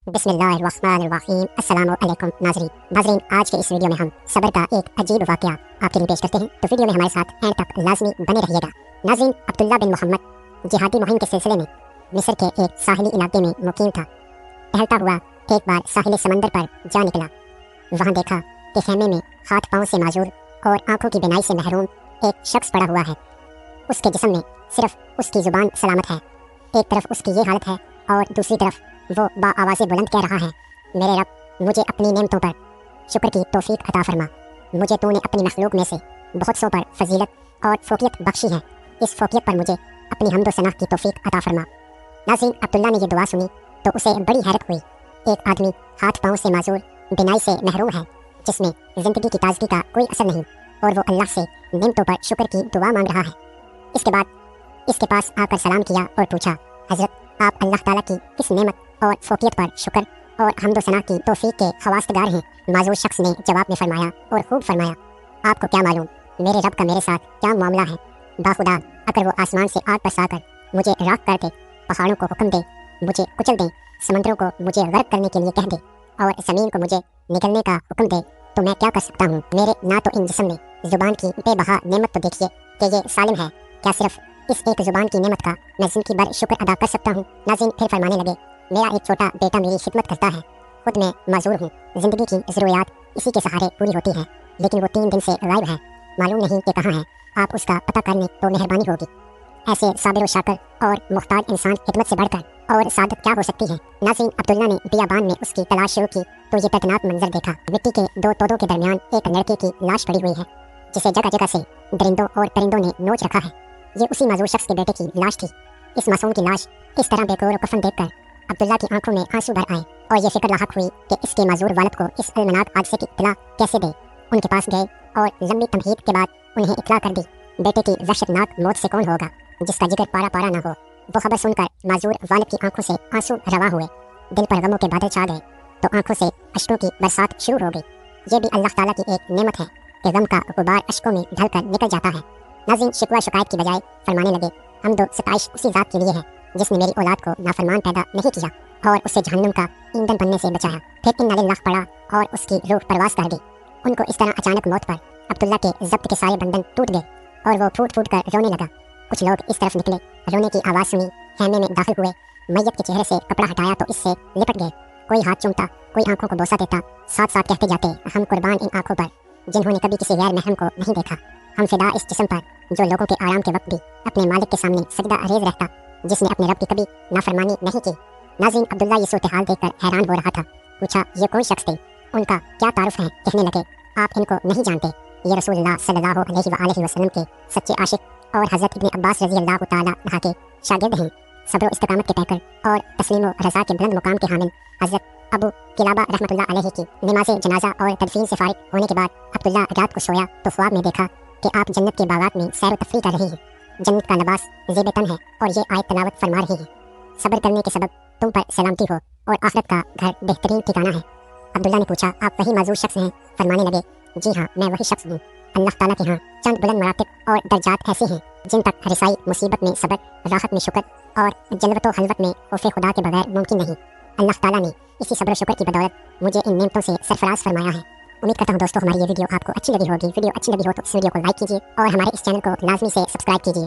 बिस्मिल्लाहिर्रहमानिर्रहीम। अस्सलामु अलैकुम नाज़रीन, आज के इस वीडियो में हम सब्र का एक अजीब वाक़या आपके लिए पेश करते हैं, तो वीडियो में हमारे साथ एंड तक लाजमी बने रहिएगा। नाज़रीन, अब्दुल्ला बिन मोहम्मद जिहादी मुहिम के सिलसिले में मिस्र के एक साहिली इलाके में मुकीम था। टहलता हुआ एक बार साहिल समंदर पर जा निकला। वहाँ देखा कि खेमे में हाथ पाँव से माजूर और आंखों की बिनाई से महरूम एक शख्स पड़ा हुआ है। उसके जिस्म में सिर्फ उसकी ज़ुबान सलामत है। एक तरफ उसकी ये हालत है और दूसरी तरफ वो बाआवाज़े बुलंद कह रहा है, मेरे रब, मुझे अपनी नेमतों पर शुक्र की तौफीक अता फरमा। मुझे तूने अपनी मखलूक में से बहुत सौ पर फजीलत और फ़ोकियत बख्शी है। इस फ़ोकियत पर मुझे अपनी हम्द व सनाह की तौफीक अता फरमा। नाज़रीन, अब्दुल्ला ने यह दुआ सुनी तो उसे बड़ी हैरत हुई। एक आदमी हाथ पाँव से माजूर, बिनाई से महरूम है, जिसमें ज़िंदगी की ताजगी का कोई असर नहीं, और वो अल्लाह से नेमतों पर शुक्र की दुआ मांग रहा है। इसके बाद इसके पास आकर सलाम किया और पूछा, हज़रत, आप अल्लाह ताला की किस नेमत और फ़ोकियत पर शुक्र और हम्द व सना की तौफीक के हवासदार हैं? माजूर शख्स ने जवाब में फरमाया और खूब फरमाया, आपको क्या मालूम मेरे रब का मेरे साथ क्या मामला है। बाखुदा, अगर वो आसमान से आग बरसाकर मुझे राख कर दे, पहाड़ों को हुक्म दे मुझे कुचल दे, समंदरों को मुझे गर्क करने के लिए कह दे और ज़मीन को मुझे निकलने का हुक्म दे, तो मैं क्या कर सकता हूँ। मेरे ना तो इन जिस्म में ज़ुबान की बेबहा नेमत तो देखिए कि ये सालिम है, क्या सिर्फ इस एक ज़ुबान की नेमत का मैं ज़िंदगी भर शुक्र अदा कर सकता हूँ। नाज़रीन, फिर फरमाने लगे, मेरा एक छोटा बेटा मेरी खिदमत करता है, खुद मैं माजूर हूँ, ज़िंदगी की ज़रूरियात इसी के सहारे पूरी होती है, लेकिन वो 3 दिन से गायब है, मालूम नहीं कि कहाँ है। आप उसका पता कर लें तो मेहरबानी होगी। ऐसे साबिर व शाकर और मुख्तार इंसान खिदमत से बढ़कर और सादत क्या हो सकती है। नाज़रीन, अब्दुल्ला ने बियाबान में उसकी तलाश शुरू की तो ये दर्दनाक मंजर देखा। मिट्टी के 2 तोदों के दरमियान एक लड़के की लाश पड़ी हुई है, जिसे जगह जगह से दरिंदों और परिंदों ने नोच रखा है। ये उसी माजूर शख्स के बेटे की लाश थी। इस मासूम की लाश इस तरह बेकोर कफन देखकर अब्दुल्ला की आंखों में आंसू भर आए और ये फिक्र लाहक हुई कि इसके माजूर वालिद को इस अलमनाक हादसे की इत्तला कैसे दे। उनके पास गए और लंबी तमहीद के बाद उन्हें इत्तला कर दी, बेटे की वहशतनाक मौत से कौन होगा जिसका जिक्र पारा पारा ना हो। वो खबर सुनकर माजूर वालिद की आंखों से आंसू रवा हुए, दिल पर गमों के बादल छा गए तो आंखों से अश्कों की बरसात शुरू हो गई। ये भी अल्लाह ताला की एक नेमत है कि गम का गुबार अश्कों में ढलकर निकल जाता है। नाज़रीन, शिकवा शिकायत की बजाय फरमाने लगे, हम्द व सताइश उसी ज़ात के लिए है जिसने मेरी औलाद को नाफरमान पैदा नहीं किया और उससे जहन्नुम का ईंधन बनने से बचाया। फिर इन्ना लिल्लाह पड़ा और उसकी रूह परवास कर दी। उनको इस तरह अचानक मौत पर अब्दुल्ला के ज़ब्त के सारे बंधन टूट गए और वो फूट फूट कर रोने लगा। कुछ लोग इस तरफ निकले, रोने की आवाज़ सुनी, खेमे में दाखिल हुए, मैयत के चेहरे से कपड़ा हटाया तो इससे लिपट गए। कोई हाथ चूमता, कोई आंखों को बोसा देता, साथ साथ कहते जाते, हम कुर्बान इन आंखों पर जिन्होंने कभी किसी गैर महरम को नहीं देखा, हम फिदा इस जिस्म पर जो लोगों के आराम के वक्त भी अपने मालिक के सामने सजदा अरेज रहता, जिसने अपने रब की कभी नाफरमानी नहीं की। नाज़रीन, अब्दुल्ला ये सूरत हाल देखकर हैरान हो रहा था। पूछा, ये कौन शख्स थे, उनका क्या तारुफ है। कहने लगे, आप इनको नहीं जानते, ये रसूलुल्लाह सल्लल्लाहु अलैहि वसल्लम के सच्चे आशिक और हज़रत इब्न अब्बास रज़ी अल्लाह ताला अन्हा के शागिर्द हैं। सब्र व इस्तिकामत के पैकर और तस्लीम व रज़ा के बुलंद मुकाम के हामिल हज़रत अबू किलाबा रहमतुल्लाह अलैहि की नमाज जनाजा और तदफीन से फारिग होने के बाद अब्दुल्ला रात को सोया तो ख्वाब में देखा कि आप जन्नत के बागात में सैर व तफरीह कर रहे हैं। जन्नत का लिबास ज़ेब तन है और ये आयत तलावत फरमा रही है, सब्र करने के सबब तुम पर सलामती हो और आखिरत का घर बेहतरीन ठिकाना है। अब्दुल्ला ने पूछा, आप वही माजूर शख्स हैं? फरमाने लगे, जी हाँ, मैं वही शख्स हूँ। अल्लाह ताला के यहाँ चंद बुलंद मरातिब और दर्जात ऐसे हैं जिन तक रिसाई मुसीबत में सब्र, राहत में शुक्र और जलवत व हलवत में खौफ खुदा के बगैर मुमकिन नहीं। अल्लाह ताला ने इसी सब्र शुक्र की बदौलत मुझे इन नेमतों से सरफराज फरमाया है। उम्मीद करता हूँ दोस्तों हमारी ये वीडियो आपको अच्छी लगी होगी। वीडियो अच्छी लगी हो तो इस वीडियो को लाइक कीजिए और हमारे इस चैनल को लाजमी से सब्सक्राइब कीजिए।